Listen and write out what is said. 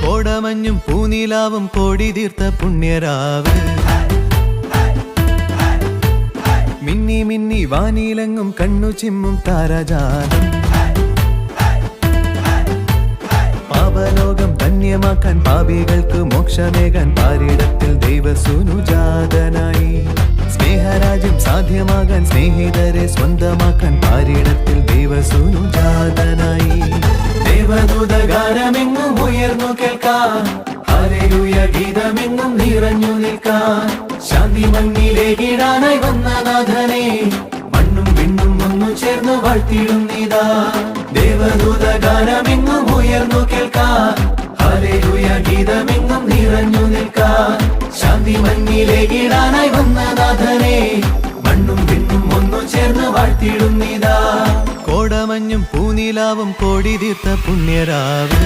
കോടമഞ്ഞും പൂനിലാവും കോടി തീർത്ത പുണ്യരാവ്. മിന്നി മിന്നി വാനിലെങ്ങും കണ്ണു ചിമ്മും താരജാലം. പാപലോകം ധന്യമാക്കാൻ പാപികൾക്ക് മോക്ഷമേകാൻ പാരിടത്തിൽ ദൈവസൂനുജാതനായി. സ്നേഹരാജ്യം സാധ്യമാകാൻ സ്നേഹിതരെ സ്വന്തമാക്കാൻ പാരിടത്തിൽ ദൈവസൂനുജാതനായി. ദേവദൂത ഗാനമെങ്ങും ഉയർന്നു കേൾക്കാൻ, ഹല്ലേലൂയ ഗീതമെങ്ങും നിറഞ്ഞു നിൽക്കാൻ. ശാന്തി മണ്ണിലേകിടാനായി വന്ന നാഥനെ മണ്ണും വിണ്ണും ഒന്നു ചേർന്നു വാഴ്ത്തിടുന്നിതാ. ദേവദൂത ഗാനമെങ്ങും ഉയർന്നു കേൾക്കാൻ, ഹല്ലേലൂയ ഗീതമെങ്ങും നിറഞ്ഞു നിൽക്കാൻ. ശാന്തി മണ്ണിലേകിടാനായി വന്ന നാഥനെ മണ്ണും വിണ്ണും ഒന്നു ചേർന്ന് വാഴ്ത്തിടുന്നിതാ. കോടമഞ്ഞും പൂനിലാവും കോടി തീർത്ത പുണ്യരാവ്.